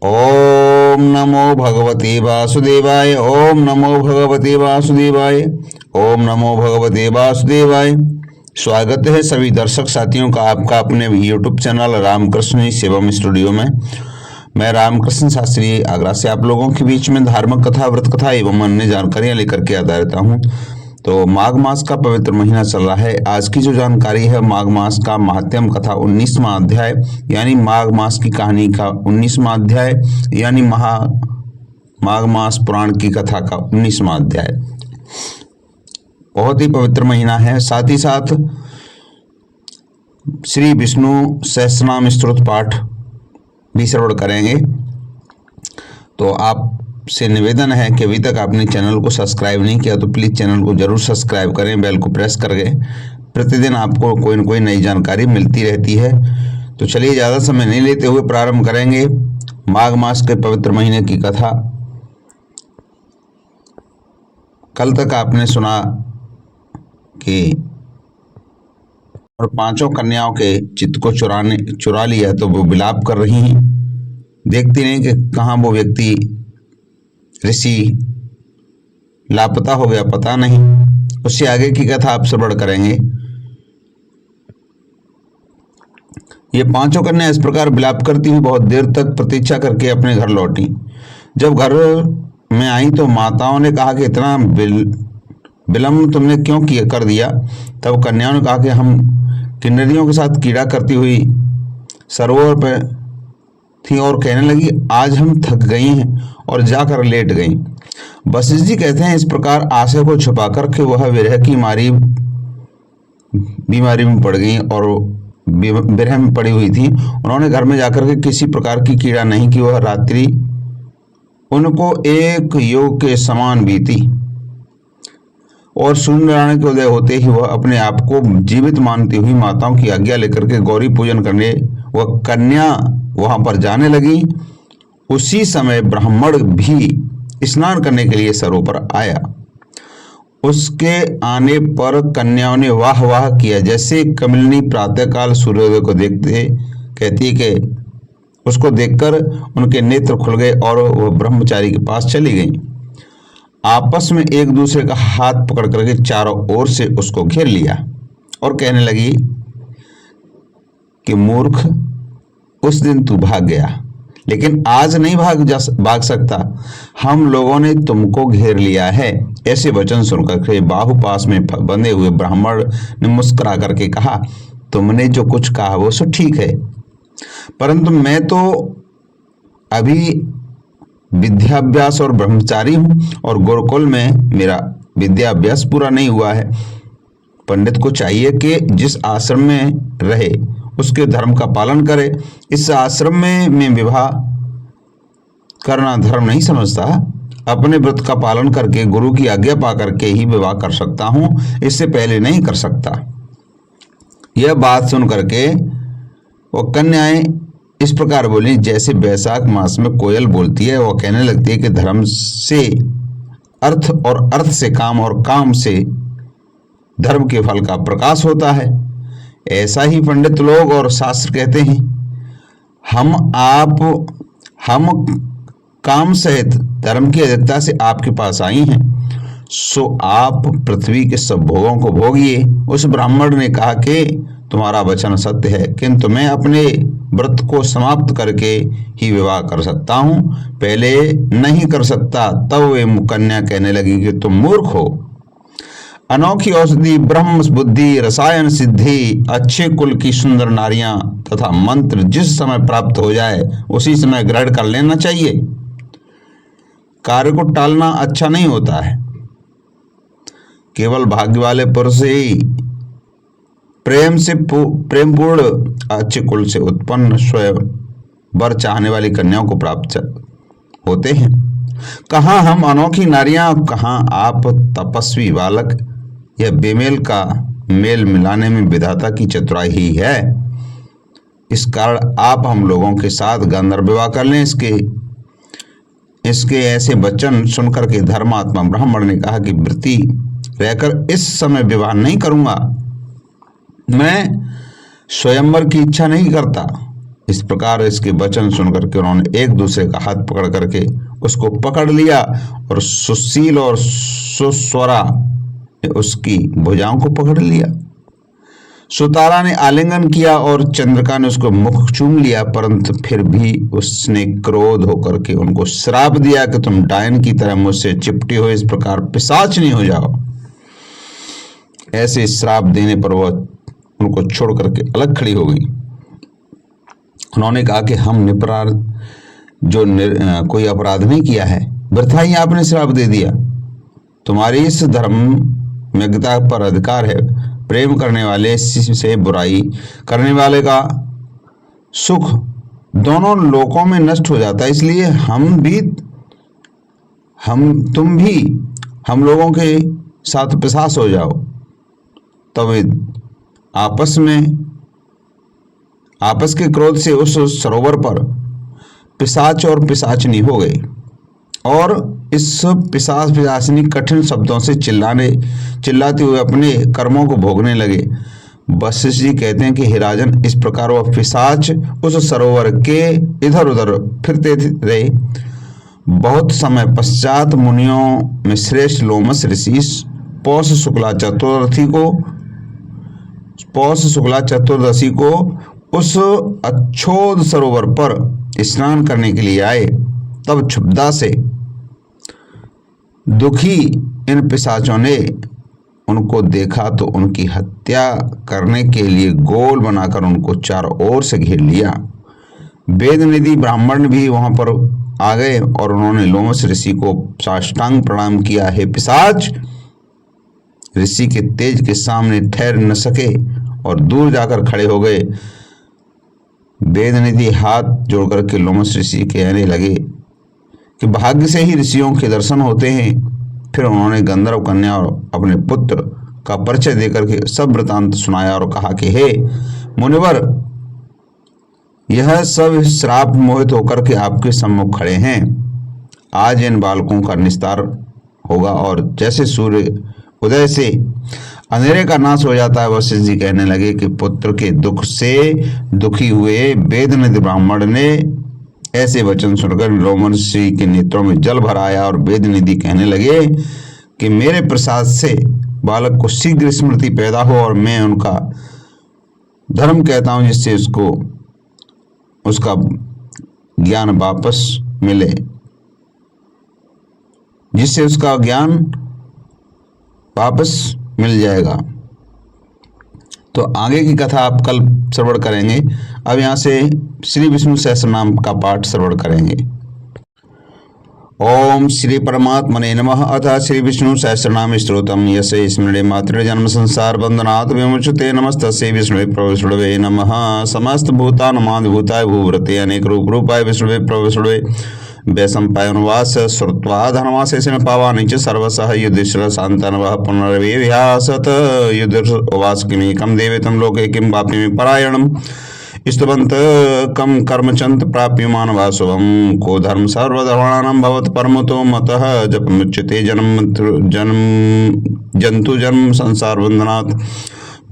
ओम नमो भगवते वासुदेवाय। ओम नमो भगवते वासुदेवाय। ओम नमो भगवते वासुदेवाय। स्वागत है सभी दर्शक साथियों का आपका अपने यूट्यूब चैनल रामकृष्ण सेवम स्टूडियो में। मैं रामकृष्ण शास्त्री आगरा से आप लोगों के बीच में धार्मिक कथा, व्रत कथा एवं अन्य जानकारियां लेकर के आता रहता हूं। तो माघ मास का पवित्र महीना चल रहा है। आज की जो जानकारी है माघ मास का महात्म्य कथा 19वां अध्याय यानी माघ मास की कहानी का 19वां अध्याय यानी माघ मास पुराण की कथा का 19वां अध्याय। बहुत ही पवित्र महीना है। साथ ही साथ श्री विष्णु सहस्रनाम स्तोत्र पाठ भी श्रवण करेंगे। तो आपसे निवेदन है कि अभी तक आपने चैनल को सब्सक्राइब नहीं किया तो प्लीज़ चैनल को जरूर सब्सक्राइब करें, बेल को प्रेस करके प्रतिदिन आपको कोई न कोई नई जानकारी मिलती रहती है। तो चलिए ज़्यादा समय नहीं लेते हुए प्रारंभ करेंगे माघ मास के पवित्र महीने की कथा। कल तक आपने सुना कि और पांचों कन्याओं के चित्त को चुरा लिया तो वो विलाप कर रही हैं। देखती नहीं कि कहाँ वो व्यक्ति ऋषि लापता हो गया, पता नहीं। उससे आगे की कथा आप श्रवण करेंगे। ये पांचों कन्या इस प्रकार विलाप करती हुई बहुत देर तक प्रतीक्षा करके अपने घर लौटी। जब घर में आई तो माताओं ने कहा कि इतना विलम्ब तुमने क्यों कर दिया। तब कन्याओं ने कहा कि हम किन्नरियों के साथ कीड़ा करती हुई सरोवर पर थी और कहने लगी आज हम थक गई हैं और जाकर लेट गई। वशिष्ठ जी कहते हैं इस प्रकार आशय को छुपाकर के वह विरह की बीमारी में पड़ गई और विरह में पड़ी हुई थी। उन्होंने घर में जाकर के किसी प्रकार की कीड़ा नहीं की। वह रात्रि उनको एक योग के समान बीती और सूर्यनारायण के उदय होते ही वह अपने आप को जीवित मानती हुई माताओं की आज्ञा लेकर के गौरी पूजन करने वह कन्या वहां पर जाने लगी। उसी समय ब्राह्मण भी स्नान करने के लिए सरोवर आया। उसके आने पर कन्याओं ने वाह वाह किया। जैसे कमलिनी प्रातःकाल सूर्योदय को देखते कहती है कि उसको देखकर उनके नेत्र खुल गए और वह ब्रह्मचारी के पास चली गई। आपस में एक दूसरे का हाथ पकड़ करके चारों ओर से उसको घेर लिया और कहने लगी कि मूर्ख, उस दिन तू भाग गया लेकिन आज नहीं भाग सकता। हम लोगों ने तुमको घेर लिया है। ऐसे वचन सुनकर के बाहुपास में बंधे हुए ब्राह्मण ने मुस्कुरा करके कहा तुमने जो कुछ कहा वो सब ठीक है, परंतु मैं तो अभी विद्याभ्यास और ब्रह्मचारी हूं और गुरुकुल में मेरा विद्याभ्यास पूरा नहीं हुआ है। पंडित को चाहिए कि जिस आश्रम में रहे उसके धर्म का पालन करे। इस आश्रम में मैं विवाह करना धर्म नहीं समझता। अपने व्रत का पालन करके गुरु की आज्ञा पा करके ही विवाह कर सकता हूं, इससे पहले नहीं कर सकता। यह बात सुन करके वो कन्याएं इस प्रकार बोली जैसे बैसाख मास में कोयल बोलती है। वह कहने लगती है कि धर्म से अर्थ और अर्थ से काम और काम से धर्म के फल का प्रकाश होता है। ऐसा ही पंडित लोग और शास्त्र कहते हैं। हम काम सहित धर्म की अधिकता से आपके पास आई हैं, सो आप पृथ्वी के सब भोगों को भोगिए। उस ब्राह्मण ने कहा कि तुम्हारा वचन सत्य है, किंतु मैं अपने व्रत को समाप्त करके ही विवाह कर सकता हूं, पहले नहीं कर सकता। तब वे कन्या कहने लगी कि तुम मूर्ख हो। अनोखी औषधि, ब्रह्म बुद्धि, रसायन सिद्धि, अच्छे कुल की सुंदर नारियां तथा मंत्र जिस समय प्राप्त हो जाए उसी समय ग्रहण कर लेना चाहिए। कार्य को टालना अच्छा नहीं होता है। केवल भाग्य वाले पुरुष ही प्रेमपूर्ण अच्छे कुल से उत्पन्न स्वयं वर चाहने वाली कन्याओं को प्राप्त होते हैं। कहाँ हम अनोखी नारियां, कहाँ आप तपस्वी बालक। यह बेमेल का मेल मिलाने में विधाता की चतुराई ही है। इस कारण आप हम लोगों के साथ गंधर्व विवाह कर लें। इसके ऐसे वचन सुनकर के धर्मात्मा ब्राह्मण ने कहा कि व्रती रहकर इस समय विवाह नहीं करूंगा। मैं स्वयंवर की इच्छा नहीं करता। इस प्रकार इसके वचन सुनकर के उन्होंने एक दूसरे का हाथ पकड़ करके उसको पकड़ लिया और सुशील और सुस्वरा ने उसकी भुजाओं को पकड़ लिया। सुतारा ने आलिंगन किया और चंद्रिका ने उसको मुख चूम लिया, परंतु फिर भी उसने क्रोध होकर के उनको श्राप दिया कि तुम डायन की तरह मुझसे चिपटी हो, इस प्रकार पिशाच नहीं हो जाओ। ऐसे श्राप देने पर वह उनको छोड़ करके अलग खड़ी हो गई। उन्होंने कहा कि हम निरपराध जो कोई अपराध नहीं किया है, वृथा ही आपने श्राप दे दिया। तुम्हारी इस धर्मज्ञता पर अधिकार है। प्रेम करने वाले से बुराई करने वाले का सुख दोनों लोकों में नष्ट हो जाता है। इसलिए तुम भी हम लोगों के साथ पिशाच हो जाओ। तब आपस के क्रोध से उस सरोवर पर पिशाच और पिशाचनी हो गए और इस पिशाचनी कठिन शब्दों से चिल्लाते हुए अपने कर्मों को भोगने लगे। वशिष्ठ जी कहते हैं कि हे राजन, इस प्रकार वह पिशाच उस सरोवर के इधर उधर फिरते रहे। बहुत समय पश्चात मुनियों में श्रेष्ठ लोमस ऋषि पौष शुक्ला चतुर्दशी को उस अच्छोद सरोवर पर स्नान करने के लिए आए। तब क्षुब्धा से दुखी इन पिशाचों ने उनको देखा तो उनकी हत्या करने के लिए गोल बनाकर उनको चारों ओर से घेर लिया। वेदनिधि ब्राह्मण भी वहां पर आ गए और उन्होंने लोमस ऋषि को साष्टांग प्रणाम किया। हे पिशाच! ऋषि के तेज के सामने ठहर न सके और दूर जाकर खड़े हो गए। वेदनिधि हाथ जोड़कर के लोमस ऋषि कहने लगे कि भाग्य से ही ऋषियों के दर्शन होते हैं। फिर उन्होंने गंधर्व कन्या और अपने पुत्र का परिचय देकर के सब वृतांत सुनाया और कहा कि हे मुनिवर, यह सब श्राप मोहित होकर के आपके सम्मुख खड़े हैं। आज इन बालकों का निस्तार होगा और जैसे सूर्य उदय से अंधेरे का नाश हो जाता है। वशिष्ठ जी कहने लगे कि पुत्र के दुख से दुखी हुए वेदनिधि ब्राह्मण ने ऐसे वचन सुनकर लोमस ऋषि के नेत्रों में जल भर आया और वेदनिधि कहने लगे कि मेरे प्रसाद से बालक को शीघ्र स्मृति पैदा हो और मैं उनका धर्म कहता हूं, जिससे उसका ज्ञान वापस मिले, जिससे उसका ज्ञान वापस मिल जाएगा। तो आगे की कथा आप कल श्रवण करेंगे। अब यहाँ से श्री विष्णु सहस्रनाम का पाठ श्रवण करेंगे। ओम श्री परमात्मने नमः। अथ श्री विष्णु सहस्रनाम स्तोत्रम यस्य स्मृणे मातृ जन्म संसार बंधनात् विमुच्यते। नमस्तस्यै विष्णुवे प्रभुष्णवे नमः। समस्त भूतानां भूताय भूव्रते अनेक रूपाय विष्णुवे प्रभुष्णवे वैशंपायनुवास श्रुत्वा धर्माशेषेण पावानि च सर्वशः युधिष्ठिरः शान्तनवः पुनर्विहासत। युधिष्ठिरोवाच किमेकं देवेतं लोके किं वाप्यमि परायणम् स्तुवन्त कम कर्मचन्त प्राप्यमान् वासवं को धर्म सर्वधर्माणां भवत् परमतो मतः जपमुच्यते जन्तु जन्म संसार बन्धनात्।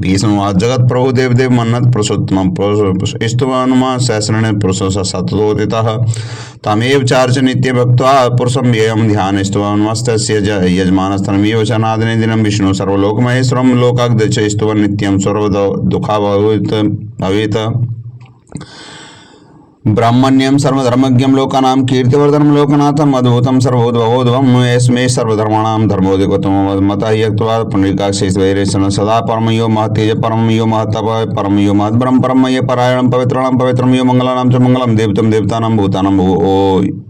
भीष्मवाच जगत प्रभु देवदेव मन्नत पुरुषोत्तम स्तुवानुमा सहस्रेण पुरुषो सततोदितः तमेव चार्च नित्य भक्त्वा पुरुषं व्ययं ध्यान स्तुवानुमस्तस्य यजमानस्तनमेव च नादिने दिनं विष्णु सर्वलोकमहेश्वरं लोकाग्दच स्तुवन् नित्यं सर्वदुःखा भवेत्। ब्राह्मण्यं सर्वधर्मज्ञं लोकानां कीर्तिवर्धनं लोकनाथम् अद्भुतं सर्वोद्भवोद्भवम् यस्मै सर्वधर्माणां धर्मोदकतमो मतः यक्त्वा पुण्डरीकाक्षैश्वरेण सदा परमयो महतेज परमयो महतप परमयो महद्ब्रह्म परमय परायणं पवित्राणां पवित्रं यो मंगलानां च मंगलं देवतं देवतानां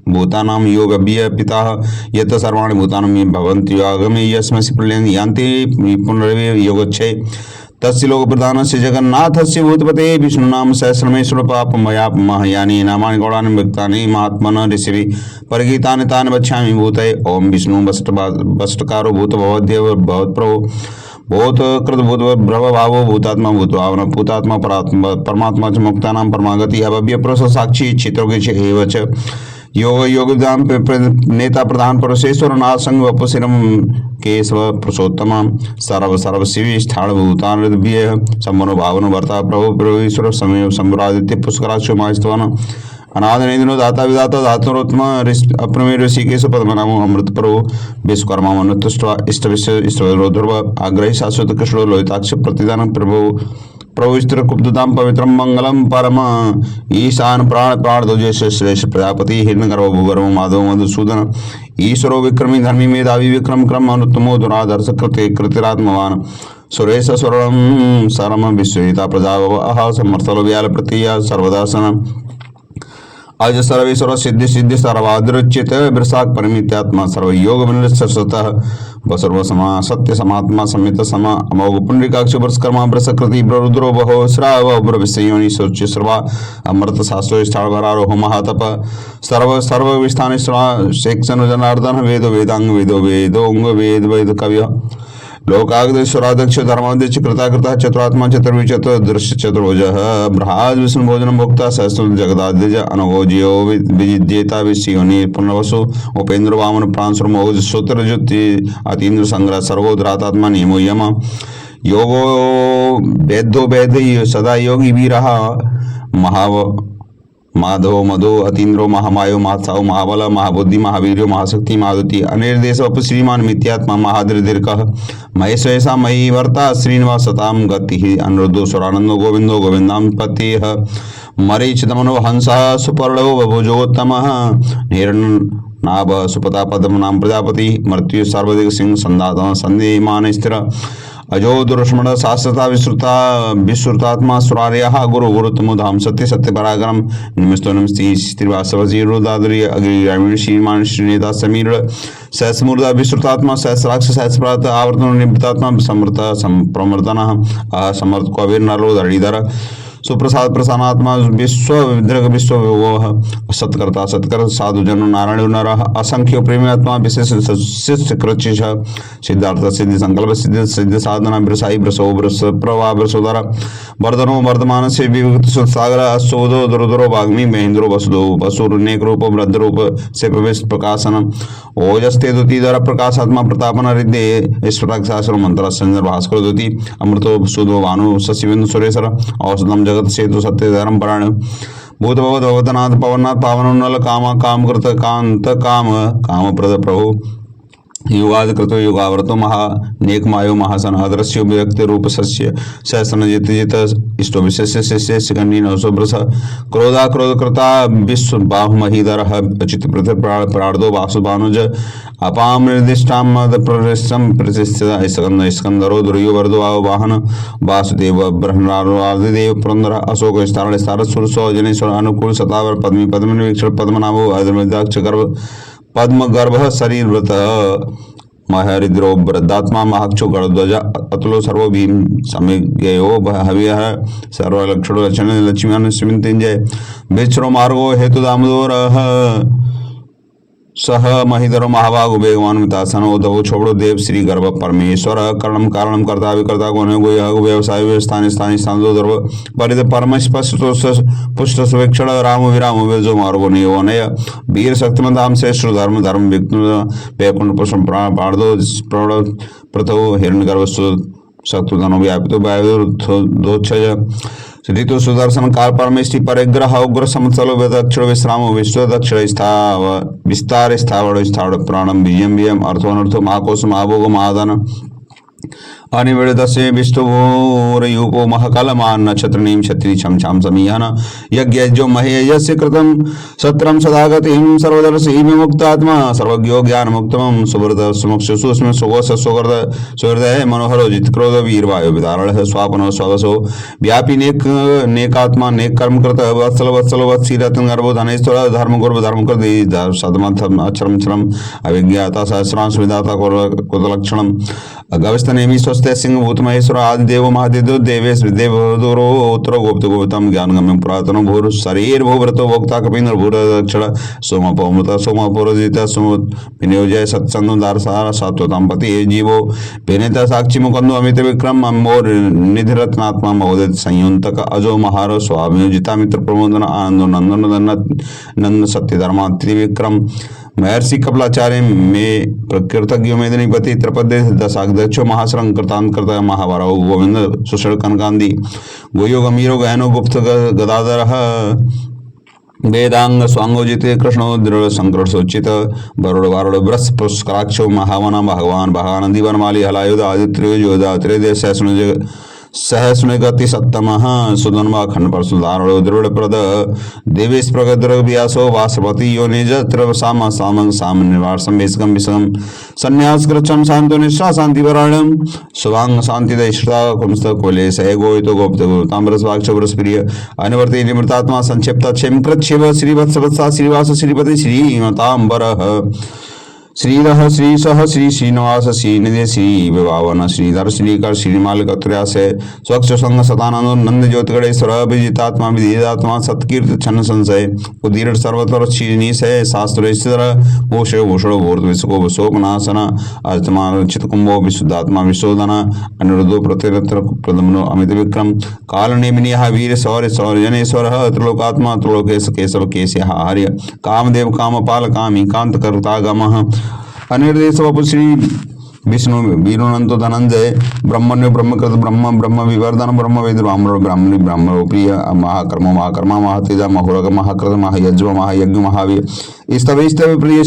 भूतानां यो व्यपितः यत् सर्वाणि भूतानां भवन्ति आगमे यस्मै प्रलयं यान्ति पुनरवि योगच्छे तस्य लोक प्रधान से जगन्नाथ से भूतपते विष्णु नाम सहस्रमेश्वर पाप मया यानी नामानि गौड़ानि भक्तानि महात्मन ऋषि परगीतानि तानि वक्ष्यामि भूतये। ओम विष्णु वष्टकारो भूत भवद्देव भवत् प्रभु भूत कृत भूत ब्रह्म भावो भूतात्मा भूतभावन भूतात्मा परमात्मा च मुक्तानां परमागति अभव्य पुरुष साक्षी चित्रोगे एव च योग योग विद्वान नेता प्रधान परमेश्वर नाथ संग वपुसिरम केशव पुरुषोत्तम सर्व सर्व शिव स्थान भूतान संबनो भावनो वर्ता प्रभु प्रभुश्वर समय संभ्रादित्य पुष्कराक्ष मास्तवन अनादनेन्द्रो दाता विदाता धातुरोत्तम अप्रमेय ऋषिकेश पद्मनामो अमृत प्रभु विश्वकर्मा मनुतुष्ट इष्ट विश्व इष्टध्रुव आग्रही शाश्वत कृष्ण लोहिताक्ष प्रतिदान प्रभु प्रभुस्त्र कुब्दताम पवित्रम मंगलम परम ईशान प्राण प्राण ध्वज श्रेष्ठ प्रजापति हिरण्यगर्भ भूगर्भ माधव मधुसूदन ईश्वरो विक्रमी धर्मी मेधावी विक्रम क्रम अनुत्तमो दुराधर्ष कृते कृतिरात्मवान सुरेश स्वरणम सरम विश्वहिता प्रजा अह समर्थलो व्याल प्रतीय सर्वदासन अज सर्वेश्वर सिद्धि सिद्धि सर्वादृच्यत वृषाक परमित्यात्मा सर्व योग सरस्वतः वसर्व समा सत्य समात्मा समित समा अमोघ पुंडरीकाक्ष वर्षकर्मा वृषकृति रुद्रो बहो श्राव ब्रविशयोनि सोच्य सर्वा अमृत शास्त्रो स्थान वरारोह महातप सर्व सर्व विस्थान शेक्षण जनार्दन वेद वेदांग वेदो वेदोंग वेद वेद कव्य लोकाग्देश्वराध्यक्ष धर्माध्यक्ष कृताकृता चतुरात्मा चतुर्विचत दृश्य चतुर्भुज बृहद विष्णु भोजन भोक्ता सहस्र जगदाद्यज अनघोजियो विजिजेता विश्योनि पुनर्वसु उपेन्द्र वामन प्रांसुर मौज सूत्र ज्योति अतीन्द्र संग्रह सर्वोद्रातात्मा नियमो यम योगो वेदो वेद सदा योगी वीरः महाव माधव मधो अतीन्द्रो महामायो महात्साव महाबल महाबुद्धि महावीर्यो महाशक्ति महादुति अनिर्देश श्रीमान मित्यात्मा महादृदीर्घ महेश ऐसा मयि वर्ता श्रीनिवास सताम गति अनुरुद्धो सुरानंदो गोविंदो गोविंदाम पति मरीच दमनो हंस सुपर्णो बभुजोत्तम हिरण्यनाभ सुपता पद्म नाम प्रजापति मृत्यु सर्वदिक सिंह संदात संदेमान स्थिर अजो दुर्ष्मण शास्त्रता विश्रुता विश्रुतात्मा सुरार्य गुरु गुरुतमो धाम सत्य सत्य पराक्रम निमिस्तो नमस्ती श्रीवासवजी रुदादरी अग्नि ग्रामीण श्रीमान श्रीनेता समीर सहस्मूर्धा विश्रुतात्मा सहस्राक्ष सहस्रात आवर्तन निवृत्तात्मा समृत प्रमर्दन समर्थ कबीर नरो धड़ीधर सुप्रसाद प्रसन्नात्मा विश्व विद्रग विश्व सत्कर्ता सत्कर साधु जन नारायण नर असंख्य प्रेमी विशेष शिष्य कृचिश सिद्धार्थ सिद्धि संकल्प सिद्धि सिद्धि साधना ब्रसाई ब्रसो ब्रस प्रभा ब्रसोदर वर्धनो वर्धमान से विभक्त सागर अशोधो दुरुदरो वाग्मी महेंद्रो वसुदो वसुर नेक रूप वृद्ध रूप से प्रवेश प्रकाशन ओजस्ते द्युतिधर प्रकाशात्मा प्रतापन हृदय ईश्वराक्षर मंत्र संजर भास्कर द्युति अमृतो सुधो भानु शशिबिंदु सुरेश्वर औषधम जगत सेतु सत्य धर्म परायण भूत भगवत भगवतनाथ पवननाथ पावन काम काम कृत कांत काम काम प्रद प्रभु युगाद कृतो युगावर्तो महा नेक मायो महासन अदृश्य व्यक्ति रूप सस्य सहसन जित जित इष्टो विशेष शिष्य सिकंडी नवसो ब्रस क्रोधा क्रोध कृता विश्व बाहु महीधर अचित पृथ्वी प्रार्दो वासु भानुज अपाम निर्दिष्टाम मद प्रविष्टम प्रतिष्ठित स्कंद स्कंदरो दुर्यो वर्दो आव वाहन वासुदेव ब्रह्मणारो आदिदेव पुरंदर अशोक स्थारण स्थार सुरसो जनेश्वर अनुकूल सतावर पद्मी पद्म वीक्षण पद्मनाभो अद्रमिदाक्ष गर्भ पद्म गर्भ शरीर व्रत महरिद्रो वृद्धात्मा महाक्षो गणध्वज अतुलो सर्व भीम समिज्ञयो हव्य सर्वलक्षण लक्षण लक्ष्मीन स्मिंजय विश्रो मार्गो हेतु दामोदर सह महिधरो महाभाग वेगवान मितासन उद्धव छोड़ो देव श्री गर्भ परमेश्वर कर्णम कारणम कर्ता विकर्ता गुण व्यवसाय व्यवस्थान स्थान स्थान द्रव परिद परम स्पष्ट पुष्ट सुवेक्षण राम विराम वेजो मार्गो नियोनय वीर शक्तिमंत धाम श्रेष्ठ धर्म धर्म विघ्न वैकुंठ पुष्प प्राण पार्दो प्रौढ़ प्रथो हिरण्यगर्भ शत्रुधनो व्यापितो वायुदोक्षय ऋतु सुदर्शन काल परमेष्टि परिग्रह उग्र समचलो दक्षिण विश्राम विश्व दक्षिण विस्तार स्थावड़ स्थावड़ प्राणम बीजम बीजम अर्थोनर्थो महाकोश महाभोग महाधन अनिवेदसे विष्णुभूरयूपो महकलमान नक्षत्रणीं क्षत्रि छम छाम समीहन यज्ञो महेयस्य कृतं सत्रम सदागतिं सर्वदर्शी मुक्तात्मा सर्वज्ञो ज्ञान मुक्तम सुव्रत सुमुक्ष सुस्म सुगोस सुगर्द सुहृदय मनोहरो जित क्रोध वीरवायु विदारण स्वापनो स्वगसो व्यापी नेक नेकात्मा नेक कर्म कृत वत्सल वत्सल वत्सीरत्न गर्भो धनेश्वर धर्म गुरु धर्म कृत सदमथम अक्षरम क्षरम अविज्ञाता सहस्रांश विदाता कुलक्षणम गविस्तनेमि पुलस्त्य सिंह भूत महेश्वर आदि देव महादेव देवेश देव उत्तर गुप्त गुप्तम ज्ञान गम्यम पुरातन भूर शरीर भूव्रत भोक्ता कपिन्द्र भूर दक्षिण सोम पौमृत सोम पुरजित सोम विनियोजय सत्संग दारसार सात्वतम पति जीवो विनेता साक्षी मुकंदो अमित विक्रम अम्बोर निधिरत्नात्मा महोदय संयुक्तक अजो महार स्वामी जिता मित्र प्रमोदन आनंद नंदन नंद सत्य धर्मा त्रिविक्रम महर्षि कपलाचार्य में प्रकृतज्ञ मेदिनीपति त्रिपदे दशाक्षो महाश्रंग कृतांत महाभारव गोविंद सुषण कनकांदी गोयो गमीरो गहनो गुप्त गदाधर वेदांग स्वांगोजिते कृष्णो दृढ़ संकर्षोचित बरुड़ वारुड़ ब्रस पुष्कराक्षो महावना भगवान भगानंदी वनमाली हलायुध आदित्य योधा त्रिदे सहस्रगति सत्तम सुधन्वा खंड पर सुधारण दृढ़ प्रद देवेश प्रगद्र व्यासो वासवती योनिज त्र साम सामंग साम निवार संवेशकम विषम संन्यास कृच्छम शांतो निष्ठा शांति वराणम स्वांग शांति दैश्रता कुंस्त कोले सह गोहितो गोप्त ताम्रस वाक्ष वरस प्रिय अनवर्ति निमृतात्मा संक्षिप्त क्षेम कृच्छिव श्रीवत्सवत्सा श्रीवास श्रीपति श्रीमतांबरः श्रीधः श्रीसह श्री श्रीनिवास श्रीनिधि श्री विभावन श्रीधर श्रीकर श्रीमाल कत्र्यास स्वच्छ संग सतानंद नंद ज्योतिगणेश्वर अभिजितात्मा विधिदात्मा सत्कीर्त छन्न संशय उदीर्ण सर्वतर श्रीनिश शास्त्रेश्वर भूष भूषण भूर्त विशुको विशोकनाशन अर्चमान चित कुंभो विशुद्धात्मा विशोधन अनिरुद्धो प्रतिरत्र प्रदमनो अमित विक्रम काल नेमिनिया वीर शौर्य शौर्यजनेश्वर त्रिलोकात्मा त्रिलोकेश केशव केशय आर्य कामदेव कामपाल कामी कांत करतागम अनिर्देश वपु श्री विष्णु वीरुनंतो धनंजय ब्रह्मण्य ब्रह्मकृत ब्रह्म ब्रह्म विवर्धन ब्रह्म वेद ब्राह्मण ब्राह्मणी ब्राह्मण प्रिय महाकर्म महाकर्मा महातेज महुरग महाकृत महायज्व महायज्ञ महावीर स्तव स्तव प्रिय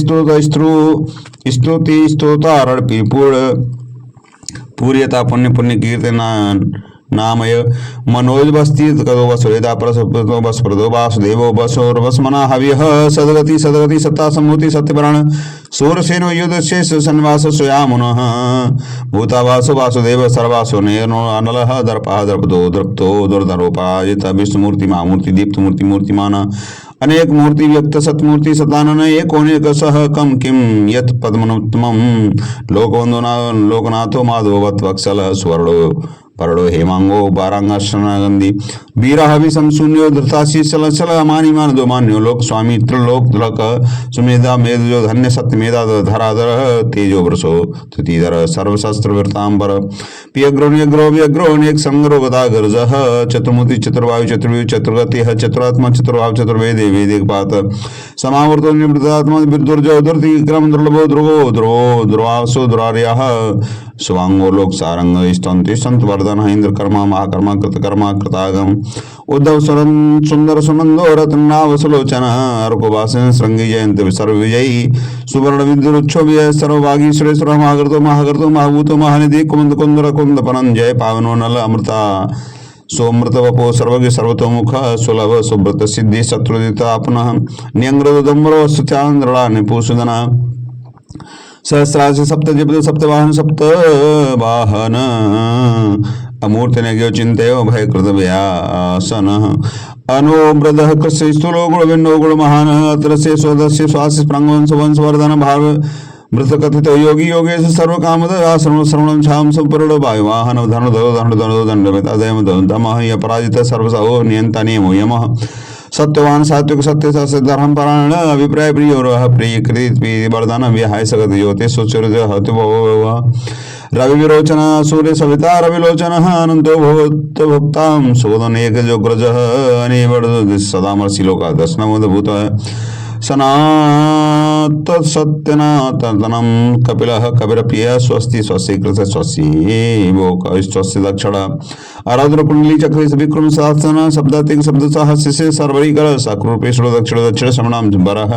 स्तुति स्तोतारण पिपुर पूर्यता पुण्य पुण्य कीर्तन नामय मनोज बस्ती कदो वसुरेदा प्रसो बसप्रदो वासुदेवो बसोर वसमना हव्यः सदगति सदगति सत्ता सम्मुति सत्यवरण सूरसेनो युद्धशेष सन्वास स्वयामुनः भूतावासो वासुदेव सर्वासो नेनो अनलः दर्पः दर्पदो द्रप्तो दुर्धरोपाजित विष्णुमूर्ति महामूर्ति दीप्त मूर्ति मूर्तिमान अनेक मूर्ति व्यक्त सतमूर्ति सतानन एकोनेक सह कम किम यत पद्मनुत्तमं लोकवंदना लोकनाथो माधववत् वत्सल स्वर्णो परड़ो हेमांगो बारांगाशनागंधी वीरा विषम शून्यो धृताशी सल सल अमानी मान दो मान्यो लोक स्वामी त्रिलोक द्रक सुमेधा मेधजो धन्य सत्य मेधा धराधर तेजो वृषो तुतिधर सर्वशास्त्र वृतांबर पियग्रो नियग्रो व्यग्रो नेक संग्रो गदा गर्ज चतुर्मुति चतुर्वायु चतुर्व्यू चतुर्गति चतुरात्मा चतुर्भाव चतुर्वेदे वेदिक पात समावर्तो निवृतात्मा दुर्जो दुर्ति क्रम दुर्लभो ध्रुवो ध्रुवो ध्रुवासो दुरार्यः स्वांगो लोक सारंग स्तंति संत वर्धन इंद्र कर्मा महाकर्मा कृतकर्मा कृतागम उद्धव स्वरन सुंदर सुनंदो रत्नाव सुलोचन अर्कोवासन श्रृंगी जयंत सर्व विजयी सुवर्ण विद्युच्छो विजय सर्वभागी सुरेश्वर महाकृतो महाभूतो महानिधि कुंद कुंदर कुंद पनंजय पावनो नल अमृता सोमृत वपो सर्वज्ञ सर्वतोमुख सुलभ सुब्रत सिद्धि शत्रुदित अपनः न्यंग्रदम्बरो सुचांद्रला निपुसुदना सहस्राज सप्त जिपद सप्त वाहन अमूर्त नग्यो चिंतयो भय कृत व्यासन अनोब्रद कृष्ण स्थूलो गुण विन्नो गुण महान अत्र से स्वदस्य श्वास प्रांगवंश वंशवर्धन भाव मृत कथित योगी योगेश सर्व कामद आश्रम श्रवणम छाम संपरुण वायुवाहन धनु धरो धनु धनु दंडमिता दयम दमः अपराजित सर्वसहो नियंता नियमो यमः सत्यवान सात्विक सत्य सत्य धर्म परायण अभिप्राय प्रिय प्रिय कृत वरदान विहाय सगत ज्योति सुचुर रवि विरोचन सूर्य सविता रविलोचन अनंतो भूत भुक्ताम शोधन एक जोग्रज अनिवड़ सदामर्षि लोका दर्शनमूत सनात सत्यनातनम कपिलः कपिरप्रिय स्वस्ति स्वस्ति कृत स्वस्ति भोक स्वस्ति दक्षिण आराधन कुंडली चक्र विक्रम शासन शब्दातिक शब्द साहस्य से सर्वरी कर सकृपेश्वर दक्षिण दक्षिण श्रवणाम बरह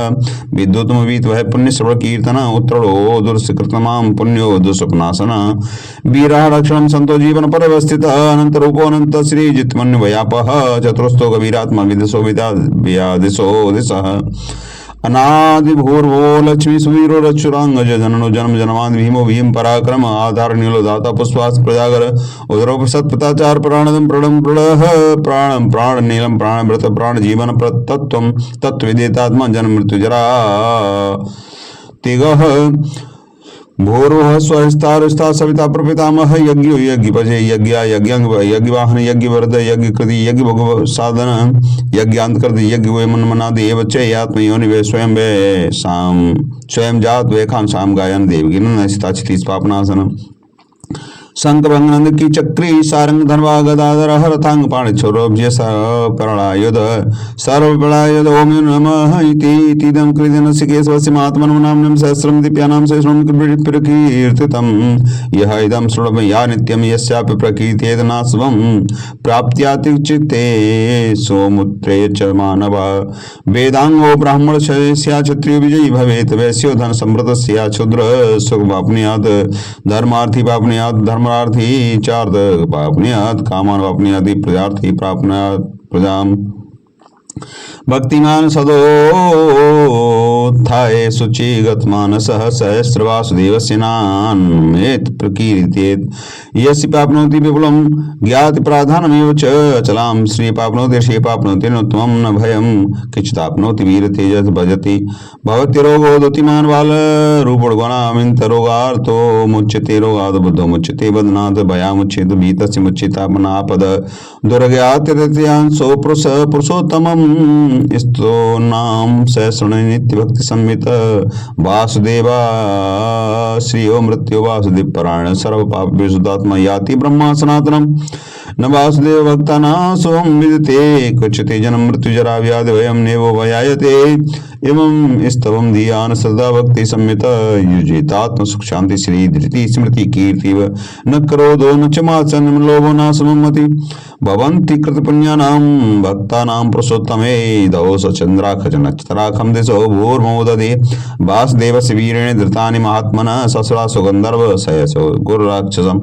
विद्युतम वीत वह पुण्य श्रवण कीर्तन उत्तरो दुर्सकृतमाम पुण्यो दुष्पनाशन वीरा रक्षणम संतो जीवन पर अवस्थित अनंत रूपो अनंत श्री जितमन्य व्यापः चतुरस्थो गवीरात्मा विदसो व्यादिशो दिशः अनादि भूर्वो लक्ष्मी सुवीरो रक्षुरांगज जननो जन्म जन्मांत भीमो भीम पराक्रम आधार नीलो दाता पुष्पास प्रजागर उदरो सत्पताचार प्राणदम प्रणम प्रणः प्राणम प्राण नीलम प्राण व्रत प्राण जीवन प्रतत्वम तत्विदेतात्मा जन्म मृत्यु जरा तिगः भूर्भुवः स्वः स्तारस्ता सविता प्रपितामह यज्ञो यज्ञपजे यज्ञा यज्ञांग यज्ञवाहन यज्ञवरद यज्ञकृति यज्ञभोग साधन यज्ञांतकृत यज्ञ मन्मनादि एव च आत्मयोनि वे स्वयं वे साम स्वयं जात वेखान साम गायन देवगिन स्थिता पापनासनम शंकरंग की चक्री सारंग धनवा गदाधर हरथांग पाण छोरोभ्य प्रलयुध सर्वप्रलयुध ओम नमः इति इदं कृतं सिकेशवस्य महात्मनं नामनं सहस्रं दीप्यानां सहस्रं प्रकीर्तितं यः इदं श्रुणव या नित्यं यस्यापि प्रकीर्तेदनास्वं प्राप्त्याति चित्ते सोमुत्रे च मानव वेदांगो ब्राह्मण स्या क्षत्रियो विजयी भवेत् वैश्यो धन समृद्धस्या क्षुद्र सुखमाप्नुयात् धर्मार्थी वाप्नुयात् धर्मार्थी चार्थ वाप्नुयात् कामान वाप्नुयात् प्रजार्थी प्राप्नुयात् प्रजाम भक्तिमान सदोत्थाय शुचिगत मानसः सहस्रवासुदेवस्य नामेत प्रकीर्तेत यस्य प्राप्नोति विपुलं ज्ञाति प्राधानमेव च अचलां श्री प्राप्नोति श्री प्राप्नोति नोत्तमं न भयं किञ्चिदाप्नोति वीर तेजस भजति भवति रोगो दुतिमान बाल रूपगुणामिन्त रोगार्तो मुच्यते रोगाद बुद्धो मुच्यते बदनाथ भयामुच्येत भीतस्य मुच्यतापनापद दुर्ज्ञात्यतयांसो पुरुषोत्तमं स्तो नाम सहस्रण नित्य भक्ति संमित वासुदेवा श्रीयो मृत्यु वासुदेव परायण सर्व पाप विशुद्धात्मा याति ब्रह्मा सनातनम न वासुदेव भक्ता सोम विदते कुछते जन्म मृत्यु जरा व्याधि वयम नेवो वयायते एवं स्तवम धियान सदा भक्ति संमित युजितात्म सुख शांति श्री धृति स्मृति कीर्ति न क्रोधो न चमासन लोभो न सममति भवन्ति कृत पुण्यानां भक्तानां पुरुषोत्तमे दवस चंद्राख नक्षत्राखम दिशो भूर्मोदधि वासुदेवस्य वीरेण धृतानि महात्मनः ससुरा सुगंधर्व सयसो गुरुराक्षसम्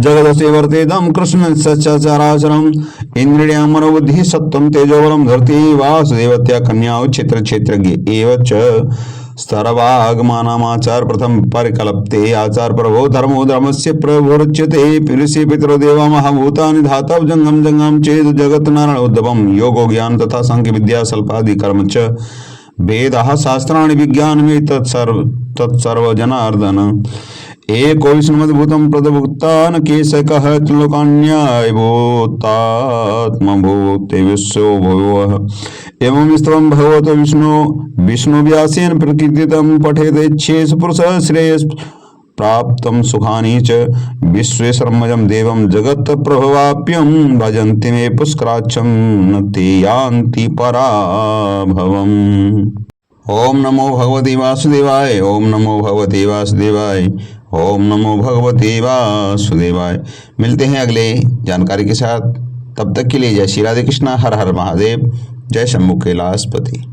जगदस्य वर्तेदं कृष्ण सच्चराचरम् इंद्रियां मनोबुद्धि सत्त्वं तेजोबलं धरति वासुदेवत्या कन्या क्षेत्र क्षेत्रज्ञ एव च स्तरवागमानामाचार प्रथम परिकल्पते आचार प्रभो धर्मो धर्मस्य प्रभुरुच्यते पितृषि पितरो देवा महाभूतानि धातव जंगम जंगम चेद जगत नारायण उद्भवम योगो ज्ञान तथा सांख्य विद्या सल्पादि कर्म च वेदाः शास्त्राणि विज्ञानमें तत्सर्व जनार्दन एको विष्णुमद्भुतं प्रदभुक्तान् केशकः त्रिलोकान्यायभूतात्मभूते विश्वो भुवः एवं स्तवं भगवतो विष्णुव्यासेन प्रकीर्तितं पठेदेच्छेषु पुरुषः श्रेयस् प्राप्तं सुखानि च विश्वेश्वरमजं देवं जगत्प्रभवाप्यं भजन्ति मे पुष्कराक्षं न ते यान्ति पराभवम्। ओम नमो भगवते वासुदेवाय ओम नमो भगवते वासुदेवाय ओम नमो भगवते वासुदेवाय। मिलते हैं अगले जानकारी के साथ, तब तक के लिए जय श्री राधे कृष्णा, हर हर महादेव, जय शंभु कैलाशपति।